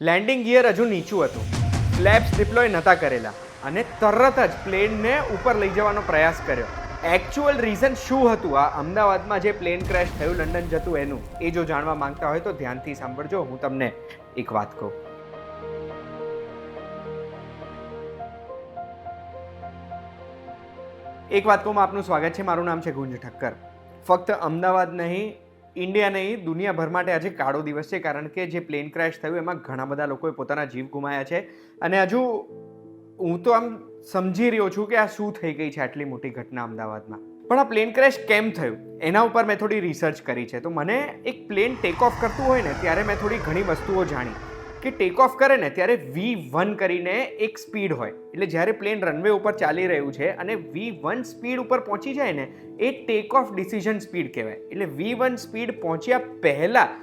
Landing gear હજુ નીચું હતું, ફ્લેપ્સ ડિપ્લોય નહોતા કરેલા અને તરત જ પ્લેનને ઉપર લઈ જવાનો પ્રયાસ કર્યો. એકચ્યુઅલ રીઝન શું હતું આ અમદાવાદમાં જે પ્લેન ક્રેશ થયું લંડન જતું એનું, એ જો જાણવા માંગતા હોય તો ધ્યાનથી સાંભળજો. હું તમને એક વાત કહું. એક વાત કહું, આપનું સ્વાગત છે. મારું નામ છે ગુંજ ઠક્કર. ફક્ત અમદાવાદ નહીં, ઇન્ડિયા નહીં, દુનિયાભર માટે આજે કાળો દિવસ છે, કારણ કે જે પ્લેન ક્રેશ થયું એમાં ઘણા બધા લોકોએ પોતાના જીવ ગુમાયા છે. અને હજુ હું તો આમ સમજી રહ્યો છું કે આ શું થઈ ગઈ છે આટલી મોટી ઘટના અમદાવાદમાં. પણ આ પ્લેન ક્રેશ કેમ થયું એના ઉપર મેં થોડી રિસર્ચ કરી છે. તો મને એક પ્લેન ટેક ઓફ કરતું હોય ને ત્યારે મેં થોડી ઘણી વસ્તુઓ જાણી કે ટેક ઓફ કરે ને ત્યારે V1 કરીને એક સ્પીડ હોય, એટલે જ્યારે પ્લેન રનવે ઉપર ચાલી રહ્યું છે અને V1 સ્પીડ ઉપર પહોંચી જાય ને એ ટેક ઓફ ડિસિઝન સ્પીડ કહેવાય. એટલે V1 સ્પીડ પહોંચ્યા પહેલાં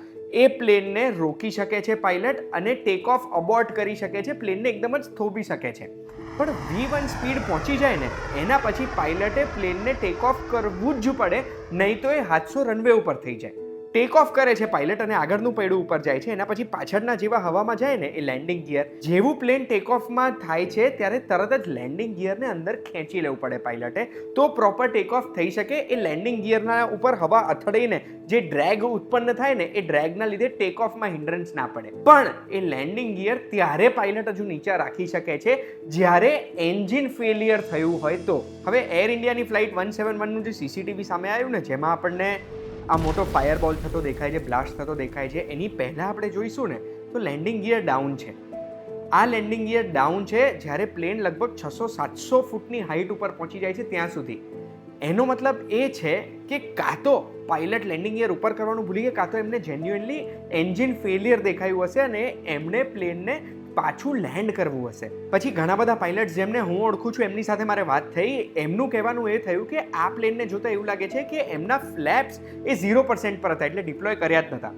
એ પ્લેનને રોકી શકે છે પાયલટ અને ટેક ઓફ અબોર્ટ કરી શકે છે, પ્લેનને એકદમ જ થોભી શકે છે. પણ V1 સ્પીડ પહોંચી જાય ને એના પછી પાયલટે પ્લેનને ટેક ઓફ કરવું જ પડે, નહીં તો એ હાદસો રનવે ઉપર થઈ જાય. ટેક ઓફ કરે છે પાયલટ અને આગળનું પૈડું ઉપર જાય છે. એના પછી પાછળના જેવા હવામાં જાય ને એ લેન્ડિંગ ગિયર, જેવું પ્લેન ટેક ઓફમાં થાય છે ત્યારે તરત જ લેન્ડિંગ ગિયરને અંદર ખેંચી લેવું પડે પાયલટે, તો પ્રોપર ટેક ઓફ થઈ શકે. એ લેન્ડિંગ ગિયરના ઉપર હવા અથડાઈને જે ડ્રેગ ઉત્પન્ન થાય ને એ ડ્રેગના લીધે ટેક ઓફમાં હિન્ડ્રન્સ ના પડે. પણ એ લેન્ડિંગ ગિયર ત્યારે પાયલટ હજુ નીચે રાખી શકે છે જ્યારે એન્જિન ફેલિયર થયું હોય તો. હવે એર ઇન્ડિયાની ફ્લાઇટ 171નું જે CCTV સામે આવ્યું ને, જેમાં આપણને આ મોટો ફાયરબોલ થતો દેખાય છે, બ્લાસ્ટ થતો દેખાય છે, એની પહેલાં આપણે જોઈશું ને તો લેન્ડિંગ ગિયર ડાઉન છે. આ લેન્ડિંગ ગિયર ડાઉન છે જ્યારે પ્લેન લગભગ 600-700 ફૂટની હાઇટ ઉપર પહોંચી જાય છે ત્યાં સુધી. એનો મતલબ એ છે કે કાં તો પાયલટ લેન્ડિંગ ગિયર ઉપર કરવાનું ભૂલી ગયા, કાં તો એમને જેન્યુઅનલી એન્જિન ફેલિયર દેખાયું હશે અને એમણે પ્લેનને પાછું લેન્ડ કરવું હશે. પછી ઘણા બધા પાયલટ્સ જેમને હું ઓળખું છું એમની સાથે મારે વાત થઈ, એમનું કહેવાનું એ થયું કે આ પ્લેનને જોતા એવું લાગે છે કે એમના ફ્લેપ્સ એ 0% પર હતા, એટલે ડિપ્લોય કર્યા જ નહોતા.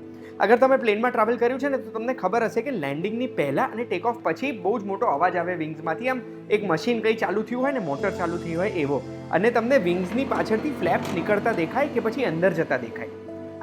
અગર તમે પ્લેનમાં ટ્રાવેલ કર્યું છે ને તો તમને ખબર હશે કે લેન્ડિંગની પહેલાં અને ટેક ઓફ પછી બહુ જ મોટો અવાજ આવે વિંગ્સમાંથી, આમ એક મશીન કંઈ ચાલુ થયું હોય ને, મોટર ચાલુ થઈ હોય એવો, અને તમને વિંગ્સની પાછળથી ફ્લેપ્સ નીકળતા દેખાય કે પછી અંદર જતા દેખાય.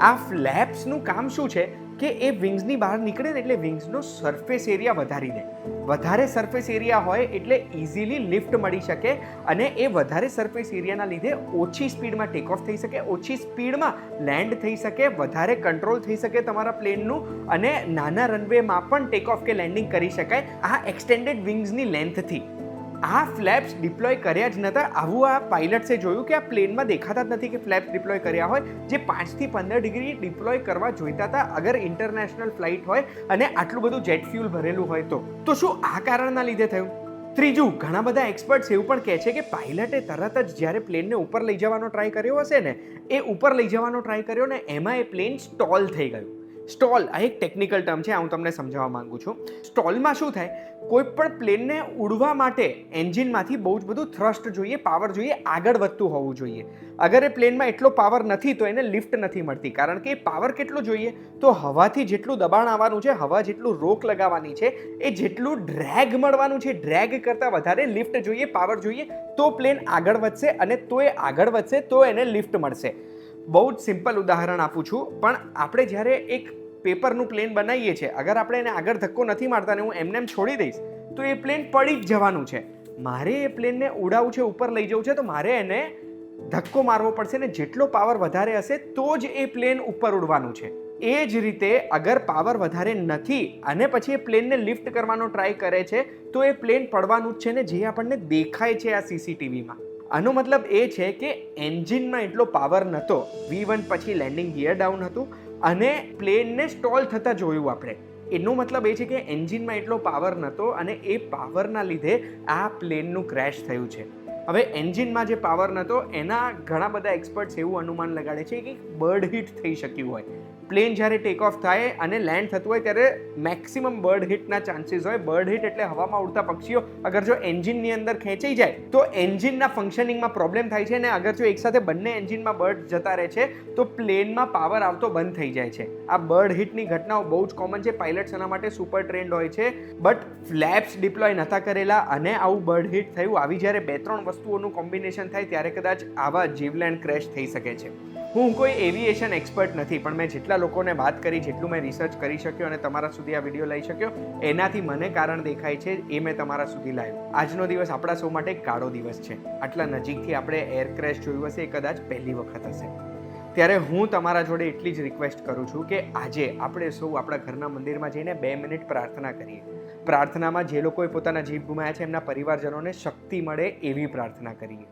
આ ફ્લેપ્સનું કામ શું છે કે એ વિંગ્સની બહાર નીકળે ને એટલે વિંગ્સનો સરફેસ એરિયા વધારી દે. વધારે સરફેસ એરિયા હોય એટલે ઇઝીલી લિફ્ટ મળી શકે અને એ વધારે સરફેસ એરિયાના લીધે ઓછી સ્પીડમાં ટેક ઓફ થઈ શકે, ઓછી સ્પીડમાં લેન્ડ થઈ શકે, વધારે કંટ્રોલ થઈ શકે તમારા પ્લેનનું અને નાના રનવેમાં પણ ટેક ઓફ કે લેન્ડિંગ કરી શકાય આ એક્સટેન્ડેડ વિંગ્સની લેન્થથી. આ ફ્લેપ્સ ડિપ્લોય કર્યા જ નહોતા. આવું આ પાયલટ્સે જોયું કે આ પ્લેનમાં દેખાતા જ નથી કે ફ્લેપ્સ ડિપ્લોય કર્યા હોય, જે 5 થી 15 ડિગ્રી ડિપ્લોય કરવા જોઈતા હતા અગર ઇન્ટરનેશનલ ફ્લાઇટ હોય અને આટલું બધું જેટ ફ્યુલ ભરેલું હોય તો. તો શું આ કારણના લીધે થયું? ત્રીજું, ઘણા બધા એક્સપર્ટ્સ એવું પણ કહે છે કે પાયલટે તરત જ જ્યારે પ્લેનને ઉપર લઈ જવાનો ટ્રાય કર્યો હશે ને, એ ઉપર લઈ જવાનો ટ્રાય કર્યો ને એમાં એ પ્લેન સ્ટોલ થઈ ગયું. સ્ટોલ આ એક ટેકનિકલ ટર્મ છે, હું તમને સમજાવવા માંગુ છું. સ્ટોલમાં શું થાય, કોઈ પણ પ્લેનને ઉડવા માટે એન્જિનમાંથી બહુ જ બધું થ્રસ્ટ જોઈએ, પાવર જોઈએ, આગળ વધતું હોવું જોઈએ. અગર એ પ્લેનમાં એટલો પાવર નથી તો એને લિફ્ટ નથી મળતી, કારણ કે એ પાવર કેટલો જોઈએ તો હવાથી જેટલું દબાણ આવવાનું છે, હવા જેટલું રોક લગાવવાની છે, એ જેટલું ડ્રેગ મળવાનું છે, ડ્રેગ કરતાં વધારે લિફ્ટ જોઈએ, પાવર જોઈએ, તો પ્લેન આગળ વધશે અને તો એ આગળ વધશે તો એને લિફ્ટ મળશે. બહુ જ સિમ્પલ ઉદાહરણ આપું છું, પણ આપણે જ્યારે એક પેપરનું પ્લેન બનાવીએ છીએ, અગર આપણે એને આગળ ધક્કો નથી મારતા ને હું એમને એમ છોડી દઈશ તો એ પ્લેન પડી જ જવાનું છે. મારે એ પ્લેનને ઉડાવવું છે, ઉપર લઈ જવું છે, તો મારે એને ધક્કો મારવો પડશે ને જેટલો પાવર વધારે હશે તો જ એ પ્લેન ઉપર ઉડવાનું છે. એ જ રીતે અગર પાવર વધારે નથી અને પછી એ પ્લેનને લિફ્ટ કરવાનો ટ્રાય કરે છે તો એ પ્લેન પડવાનું જ છે ને, જે આપણને દેખાય છે આ CCTVમાં. આનો મતલબ એ છે કે એન્જિનમાં એટલો પાવર નહોતો, V1 પછી લેન્ડિંગ ગિયર ડાઉન હતું અને પ્લેનને સ્ટોલ થતાં જોયું આપણે. એનો મતલબ એ છે કે એન્જિનમાં એટલો પાવર નહોતો અને એ પાવરના લીધે આ પ્લેનનું ક્રેશ થયું છે. હવે એન્જિનમાં જે પાવર નહોતો એના ઘણા બધા એક્સપર્ટ્સ એવું અનુમાન લગાડે છે કે બર્ડ હિટ થઈ શક્યું હોય. પ્લેન જ્યારે ટેક ઓફ થાય અને લેન્ડ થતું હોય ત્યારે મેક્સિમમ બર્ડ હિટના ચાન્સીસ હોય. બર્ડ હિટ એટલે હવામાં ઉડતા પક્ષીઓ અગર જો એન્જિનની અંદર ખેંચાઈ જાય તો એન્જિનના ફંક્શનિંગમાં પ્રોબ્લેમ થાય છે, અને અગર જો એકસાથે બંને એન્જિનમાં બર્ડ જતા રહે છે તો પ્લેનમાં પાવર આવતો બંધ થઈ જાય છે. આ બર્ડ હિટની ઘટનાઓ બહુ જ કોમન છે. પાયલટ્સ એના માટે સુપર ટ્રેન્ડ હોય છે, બટ ફ્લેપ્સ ડિપ્લોય નહોતા કરેલા અને આવું બર્ડ હિટ થયું. આવી જ્યારે 2-3 વસ્તુઓનું કોમ્બિનેશન થાય ત્યારે કદાચ આવા જીવલેણ ક્રેશ થઈ શકે છે. હું કોઈ એવિએશન એક્સપર્ટ નથી, પણ મેં જેટલા લોકોને વાત કરી, જેટલું મેં રિસર્ચ કરી શક્યો અને તમારા સુધી આ વિડીયો લઈ શક્યો, એનાથી મને કારણ દેખાય છે એ મેં તમારા સુધી લાવ્યો. આજનો દિવસ આપણા સૌ માટે કાળો દિવસ છે. આટલા નજીકથી આપણે એર ક્રેશ જોયું હશે એ કદાચ પહેલી વખત હશે. ત્યારે હું તમારા જોડે એટલી જ રિક્વેસ્ટ કરું છું કે આજે આપણે સૌ આપણા ઘરના મંદિરમાં જઈને 2 મિનિટ પ્રાર્થના કરીએ. પ્રાર્થનામાં જે લોકોએ પોતાના જીવ ગુમાવ્યા છે એમના પરિવારજનોને શક્તિ મળે એવી પ્રાર્થના કરીએ.